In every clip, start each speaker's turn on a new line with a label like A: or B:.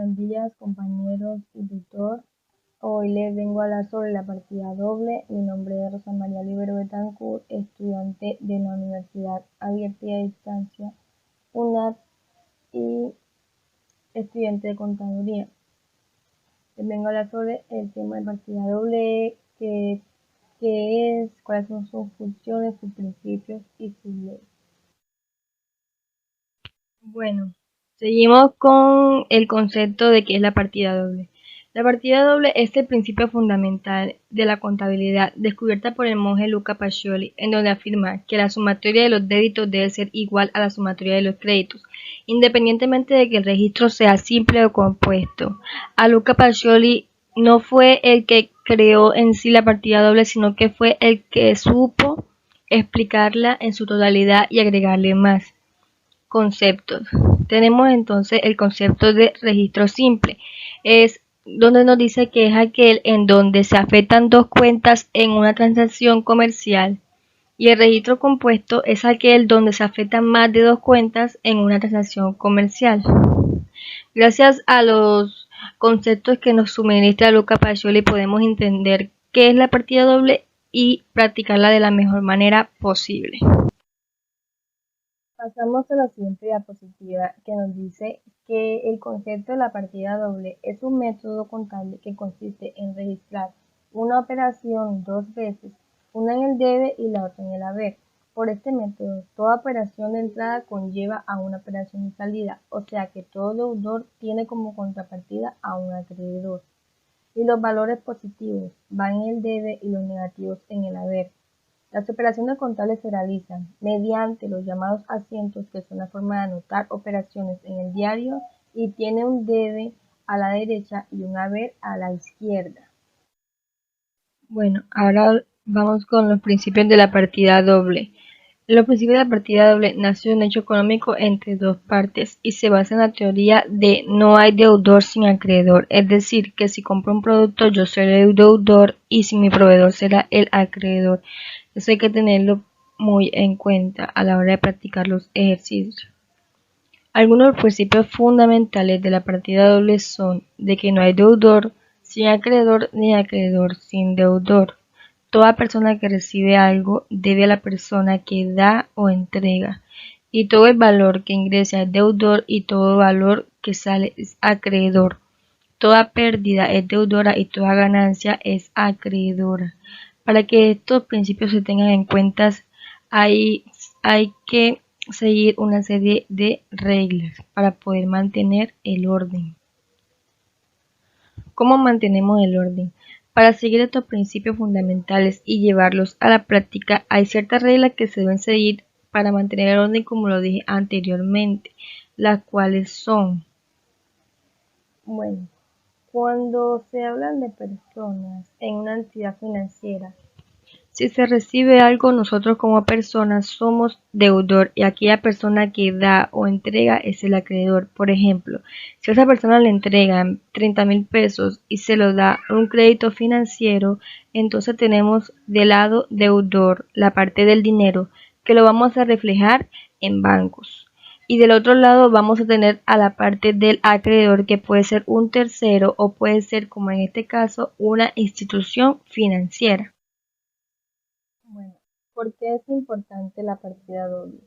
A: Buenos días, compañeros y tutor. Hoy les vengo a hablar sobre la partida doble. Mi nombre es Rosa María Libero Betancourt, estudiante de la Universidad Abierta y a Distancia, UNAD, y estudiante de Contaduría. Les vengo a hablar sobre el tema de partida doble, qué es, cuáles son sus funciones, sus principios y sus leyes. Bueno, seguimos con el concepto de qué es la partida doble. La partida doble es el principio fundamental de la contabilidad descubierta por el monje Luca Pacioli, en donde afirma que la sumatoria de los débitos debe ser igual a la sumatoria de los créditos, independientemente de que el registro sea simple o compuesto. A Luca Pacioli no fue el que creó en sí la partida doble, sino que fue el que supo explicarla en su totalidad y agregarle más conceptos. Tenemos entonces el concepto de registro simple. Es donde nos dice que es aquel en donde se afectan dos cuentas en una transacción comercial. Y el registro compuesto es aquel donde se afectan más de dos cuentas en una transacción comercial. Gracias a los conceptos que nos suministra Luca Pacioli podemos entender qué es la partida doble y practicarla de la mejor manera posible. Pasamos a la siguiente diapositiva que nos dice que el concepto de la partida doble es un método contable que consiste en registrar una operación dos veces, una en el debe y la otra en el haber. Por este método, toda operación de entrada conlleva a una operación de salida, o sea que todo deudor tiene como contrapartida a un acreedor. Y los valores positivos van en el debe y los negativos en el haber. Las operaciones contables se realizan mediante los llamados asientos, que son la forma de anotar operaciones en el diario, y tiene un debe a la derecha y un haber a la izquierda. Bueno, ahora vamos con los principios de la partida doble. Los principios de la partida doble nació de un hecho económico entre dos partes y se basa en la teoría de no hay deudor sin acreedor, es decir, que si compro un producto yo seré el deudor y si mi proveedor será el acreedor. Eso hay que tenerlo muy en cuenta a la hora de practicar los ejercicios. Algunos de los principios fundamentales de la partida doble son de que no hay deudor sin acreedor ni acreedor sin deudor. Toda persona que recibe algo debe a la persona que da o entrega, y todo el valor que ingresa es deudor y todo valor que sale es acreedor. Toda pérdida es deudora y toda ganancia es acreedora. Para que estos principios se tengan en cuenta, hay que seguir una serie de reglas para poder mantener el orden. ¿Cómo mantenemos el orden? Para seguir estos principios fundamentales y llevarlos a la práctica, hay ciertas reglas que se deben seguir para mantener el orden, como lo dije anteriormente, las cuales son, bueno, cuando se hablan de personas en una entidad financiera, si se recibe algo, nosotros como personas somos deudor y aquella persona que da o entrega es el acreedor. Por ejemplo, si a esa persona le entregan 30,000 pesos y se lo da un crédito financiero, entonces tenemos del lado deudor la parte del dinero que lo vamos a reflejar en bancos. Y del otro lado vamos a tener a la parte del acreedor, que puede ser un tercero o puede ser, como en este caso, una institución financiera. Bueno, ¿por qué es importante la partida doble?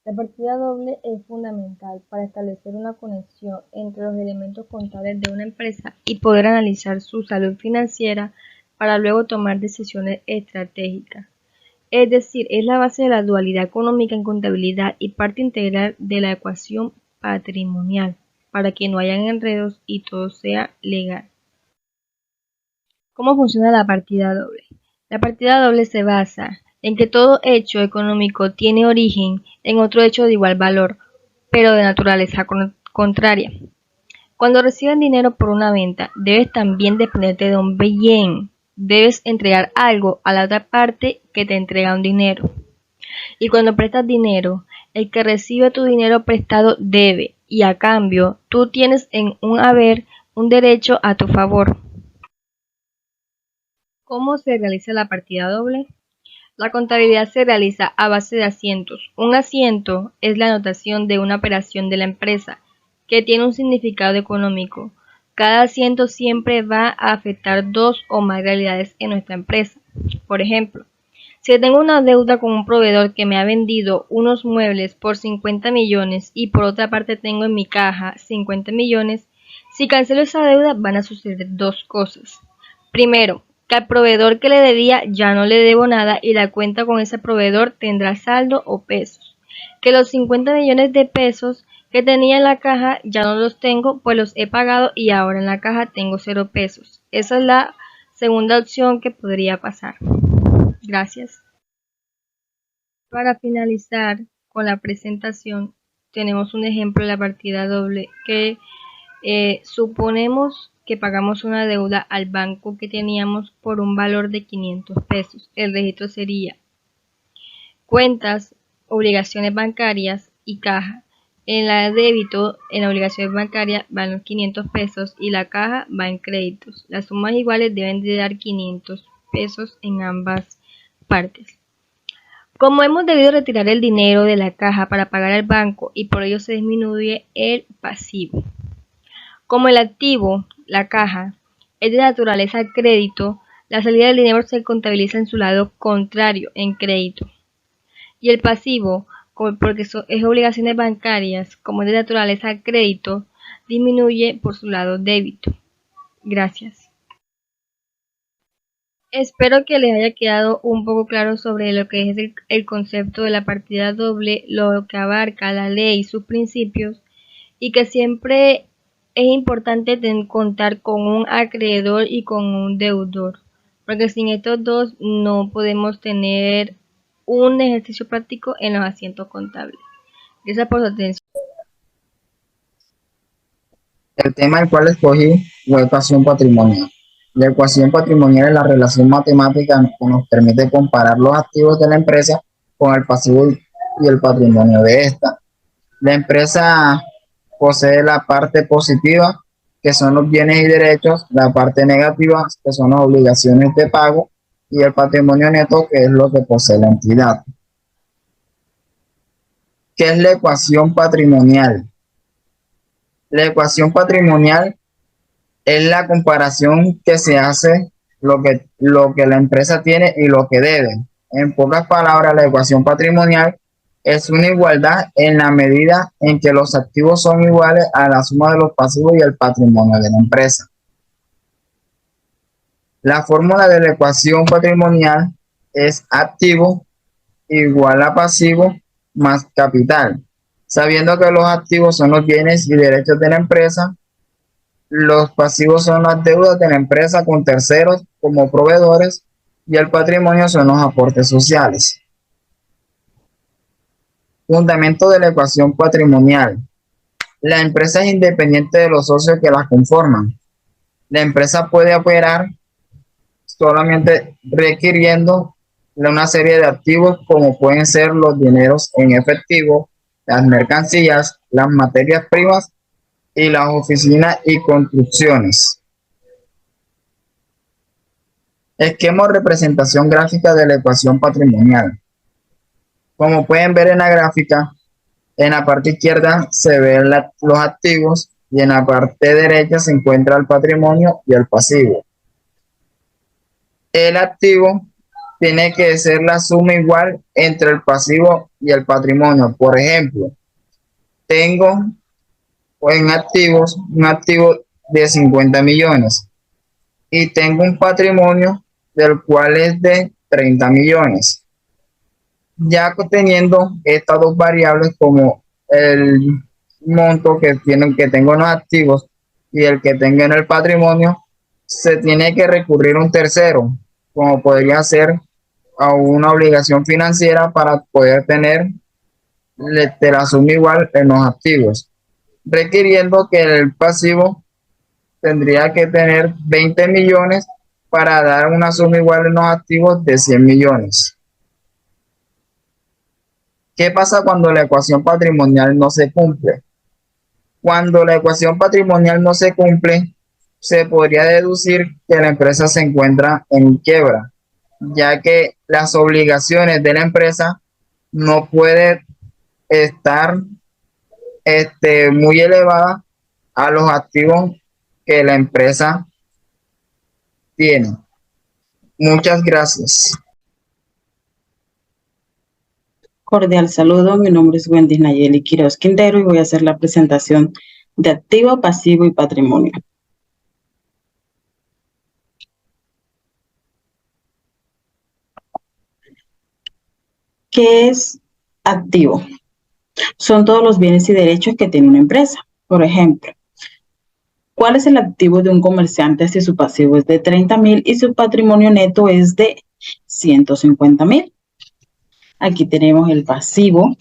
A: La partida doble es fundamental para establecer una conexión entre los elementos contables de una empresa y poder analizar su salud financiera para luego tomar decisiones estratégicas. Es decir, es la base de la dualidad económica en contabilidad y parte integral de la ecuación patrimonial, para que no hayan enredos y todo sea legal. ¿Cómo funciona la partida doble? La partida doble se basa en que todo hecho económico tiene origen en otro hecho de igual valor, pero de naturaleza contraria. Cuando recibes dinero por una venta, debes también dependerte de un bien. Debes entregar algo a la otra parte que te entrega un dinero. Y cuando prestas dinero, el que recibe tu dinero prestado debe, y a cambio, tú tienes en un haber un derecho a tu favor. ¿Cómo se realiza la partida doble? La contabilidad se realiza a base de asientos. Un asiento es la anotación de una operación de la empresa que tiene un significado económico. Cada asiento siempre va a afectar dos o más realidades en nuestra empresa. Por ejemplo, si tengo una deuda con un proveedor que me ha vendido unos muebles por 50 millones y por otra parte tengo en mi caja 50 millones, si cancelo esa deuda van a suceder dos cosas. Primero, que al proveedor que le debía ya no le debo nada y la cuenta con ese proveedor tendrá saldo o pesos. Que los 50 millones de pesos que tenía en la caja ya no los tengo, pues los he pagado y ahora en la caja tengo 0 pesos. Esa es la segunda opción que podría pasar. Gracias. Para finalizar con la presentación, tenemos un ejemplo de la partida doble que suponemos que pagamos una deuda al banco que teníamos por un valor de 500 pesos. El registro sería cuentas, obligaciones bancarias y caja. En la débito, en la obligación bancaria van los 500 pesos y la caja va en créditos. Las sumas iguales deben de dar 500 pesos en ambas partes. Como hemos debido retirar el dinero de la caja para pagar al banco y por ello se disminuye el pasivo. Como el activo, la caja, es de naturaleza crédito, la salida del dinero se contabiliza en su lado contrario, en crédito. Y el pasivo, porque es obligaciones bancarias, como es de naturaleza crédito, disminuye por su lado débito. Gracias. Espero que les haya quedado un poco claro sobre lo que es el concepto de la partida doble, lo que abarca la ley y sus principios, y que siempre es importante contar con un acreedor y con un deudor, porque sin estos dos no podemos tener un ejercicio práctico en los asientos contables. Gracias por su atención.
B: El tema del cual escogí fue ecuación patrimonial. La ecuación patrimonial es la relación matemática que nos permite comparar los activos de la empresa con el pasivo y el patrimonio de esta. La empresa posee la parte positiva, que son los bienes y derechos, la parte negativa, que son las obligaciones de pago, y el patrimonio neto, que es lo que posee la entidad. ¿Qué es la ecuación patrimonial? La ecuación patrimonial es la comparación que se hace lo que la empresa tiene y lo que debe. En pocas palabras, la ecuación patrimonial es una igualdad en la medida en que los activos son iguales a la suma de los pasivos y el patrimonio de la empresa. La fórmula de la ecuación patrimonial es activo igual a pasivo más capital. Sabiendo que los activos son los bienes y derechos de la empresa, los pasivos son las deudas de la empresa con terceros como proveedores y el patrimonio son los aportes sociales. Fundamento de la ecuación patrimonial. La empresa es independiente de los socios que la conforman. La empresa puede operar solamente requiriendo una serie de activos como pueden ser los dineros en efectivo, las mercancías, las materias primas y las oficinas y construcciones. Esquema o representación gráfica de la ecuación patrimonial. Como pueden ver en la gráfica, en la parte izquierda se ven los activos y en la parte derecha se encuentra el patrimonio y el pasivo. El activo tiene que ser la suma igual entre el pasivo y el patrimonio. Por ejemplo, tengo en activos un activo de 50 millones y tengo un patrimonio del cual es de 30 millones. Ya teniendo estas dos variables como el monto que tengo en los activos y el que tengo en el patrimonio, se tiene que recurrir a un tercero, como podría ser a una obligación financiera para poder tener la suma igual en los activos, requiriendo que el pasivo tendría que tener 20 millones para dar una suma igual en los activos de 100 millones. ¿Qué pasa cuando la ecuación patrimonial no se cumple? Cuando la ecuación patrimonial no se cumple, se podría deducir que la empresa se encuentra en quiebra, ya que las obligaciones de la empresa no pueden estar muy elevadas a los activos que la empresa tiene. Muchas gracias.
C: Cordial saludo, mi nombre es Wendy Nayeli Quiroz Quintero y voy a hacer la presentación de activo, pasivo y patrimonio. ¿Qué es activo? Son todos los bienes y derechos que tiene una empresa. Por ejemplo, ¿cuál es el activo de un comerciante si su pasivo es de 30,000 y su patrimonio neto es de 150,000? Aquí tenemos el pasivo,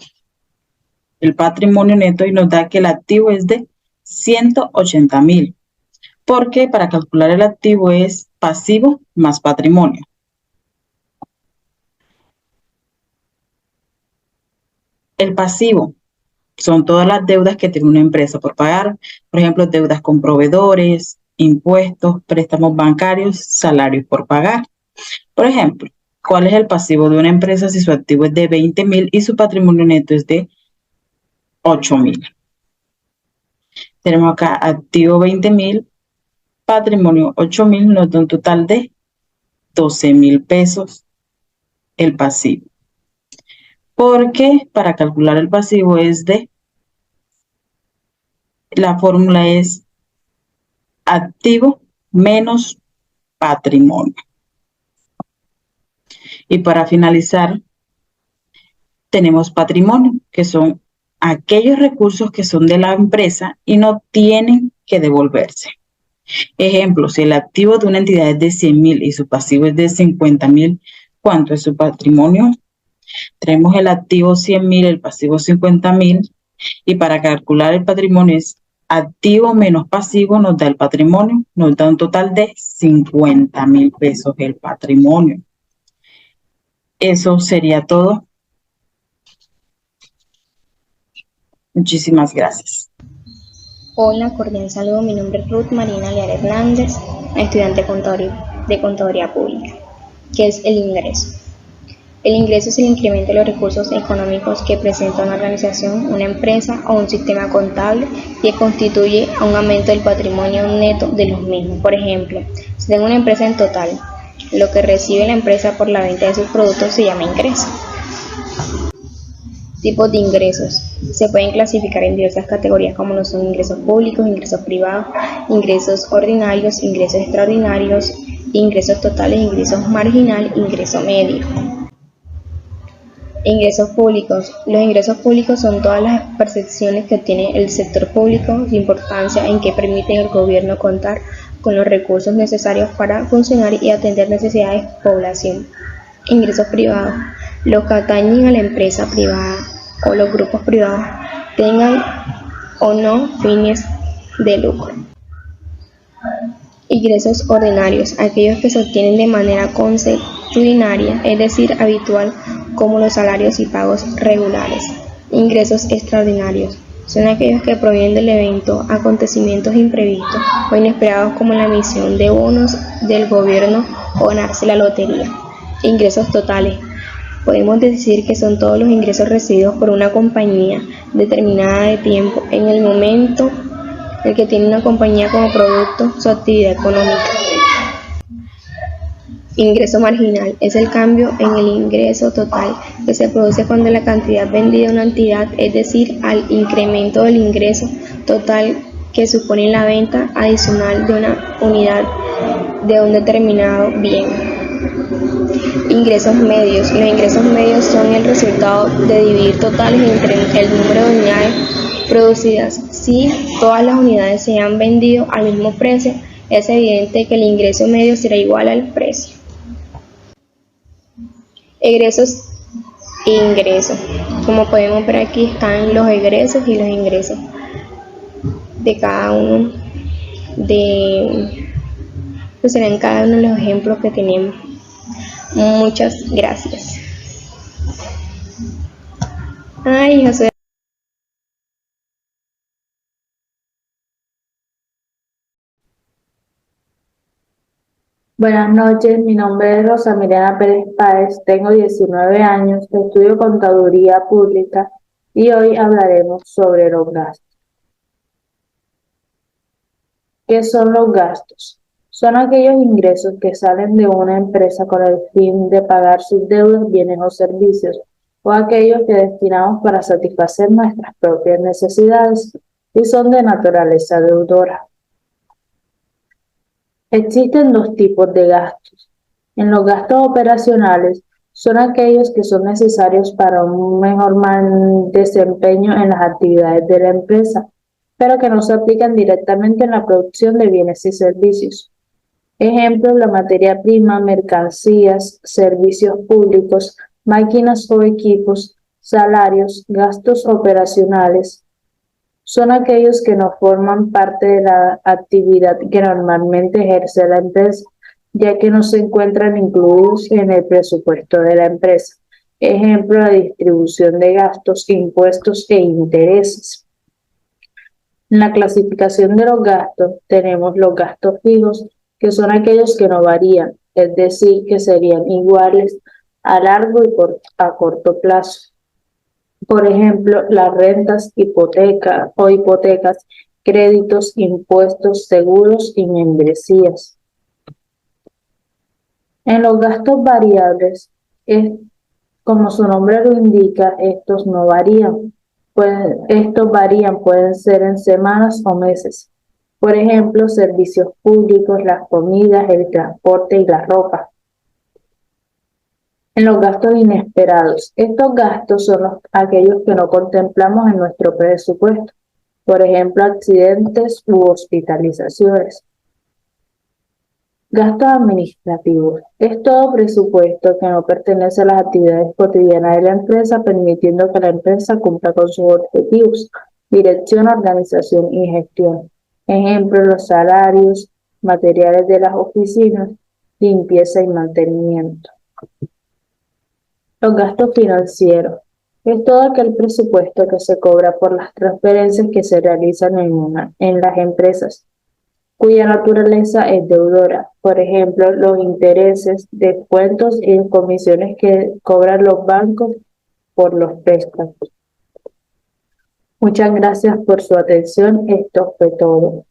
C: el patrimonio neto y nos da que el activo es de 180,000, porque para calcular el activo es pasivo más patrimonio. El pasivo son todas las deudas que tiene una empresa por pagar, por ejemplo, deudas con proveedores, impuestos, préstamos bancarios, salarios por pagar. Por ejemplo, ¿cuál es el pasivo de una empresa si su activo es de 20,000 y su patrimonio neto es de 8,000? Tenemos acá activo 20,000, patrimonio 8,000, nos da un total de 12,000 pesos el pasivo. Porque para calcular el pasivo la fórmula es activo menos patrimonio. Y para finalizar, tenemos patrimonio, que son aquellos recursos que son de la empresa y no tienen que devolverse. Ejemplo, si el activo de una entidad es de 100,000 y su pasivo es de 50,000, ¿cuánto es su patrimonio? Tenemos el activo 100,000, el pasivo 50,000, y para calcular el patrimonio es activo menos pasivo, nos da el patrimonio, nos da un total de 50,000 pesos el patrimonio. Eso sería todo. Muchísimas gracias.
D: Hola, cordial saludo. Mi nombre es Ruth Marina Leal Hernández, estudiante de Contaduría Pública. ¿Qué es el ingreso? El ingreso es el incremento de los recursos económicos que presenta una organización, una empresa o un sistema contable y que constituye un aumento del patrimonio neto de los mismos. Por ejemplo, si tengo una empresa en total, lo que recibe la empresa por la venta de sus productos se llama ingreso. Tipos de ingresos. Se pueden clasificar en diversas categorías como lo son ingresos públicos, ingresos privados, ingresos ordinarios, ingresos extraordinarios, ingresos totales, ingresos marginal, ingreso medio. Ingresos públicos. Los ingresos públicos son todas las percepciones que obtiene el sector público, su importancia en que permiten al gobierno contar con los recursos necesarios para funcionar y atender necesidades de población. Ingresos privados. Los que atañen a la empresa privada o los grupos privados tengan o no fines de lucro. Ingresos ordinarios, aquellos que se obtienen de manera consuetudinaria, es decir, habitual, como los salarios y pagos regulares. Ingresos extraordinarios son aquellos que provienen del evento, acontecimientos imprevistos o inesperados como la emisión de bonos del gobierno o ganarse la lotería. Ingresos totales. Podemos decir que son todos los ingresos recibidos por una compañía determinada de tiempo en el momento en que tiene una compañía como producto su actividad económica. Ingreso marginal es el cambio en el ingreso total que se produce cuando la cantidad vendida a una entidad, es decir, al incremento del ingreso total que supone la venta adicional de una unidad de un determinado bien. Ingresos medios. Los ingresos medios son el resultado de dividir totales entre el número de unidades producidas. Si todas las unidades se han vendido al mismo precio, es evidente que el ingreso medio será igual al precio. Egresos e ingresos. Como podemos ver aquí están los egresos y los ingresos de cada uno pues serán cada uno de los ejemplos que tenemos. Muchas gracias. Ay, José.
E: Buenas noches, mi nombre es Rosa Milena Pérez Páez, tengo 19 años, estudio Contaduría Pública y hoy hablaremos sobre los gastos. ¿Qué son los gastos? Son aquellos ingresos que salen de una empresa con el fin de pagar sus deudas, bienes o servicios, o aquellos que destinamos para satisfacer nuestras propias necesidades y son de naturaleza deudora. Existen dos tipos de gastos. En los gastos operacionales son aquellos que son necesarios para un mejor desempeño en las actividades de la empresa, pero que no se aplican directamente en la producción de bienes y servicios. Ejemplo, la materia prima, mercancías, servicios públicos, máquinas o equipos, salarios, gastos operacionales. Son aquellos que no forman parte de la actividad que normalmente ejerce la empresa, ya que no se encuentran incluidos en el presupuesto de la empresa. Ejemplo, la distribución de gastos, impuestos e intereses. En la clasificación de los gastos tenemos los gastos fijos, que son aquellos que no varían, es decir, que serían iguales a largo y a corto plazo. Por ejemplo, las rentas, hipotecas, créditos, impuestos, seguros y membresías. En los gastos variables, como su nombre lo indica, estos no varían. Estos varían, pueden ser en semanas o meses. Por ejemplo, servicios públicos, las comidas, el transporte y la ropa. En los gastos inesperados, estos gastos son aquellos que no contemplamos en nuestro presupuesto. Por ejemplo, accidentes u hospitalizaciones. Gastos administrativos. Es todo presupuesto que no pertenece a las actividades cotidianas de la empresa, permitiendo que la empresa cumpla con sus objetivos, dirección, organización y gestión. Ejemplo, los salarios, materiales de las oficinas, limpieza y mantenimiento. Los gastos financieros. Es todo aquel presupuesto que se cobra por las transferencias que se realizan en las empresas, cuya naturaleza es deudora. Por ejemplo, los intereses, descuentos y comisiones que cobran los bancos por los préstamos. Muchas gracias por su atención. Esto fue todo.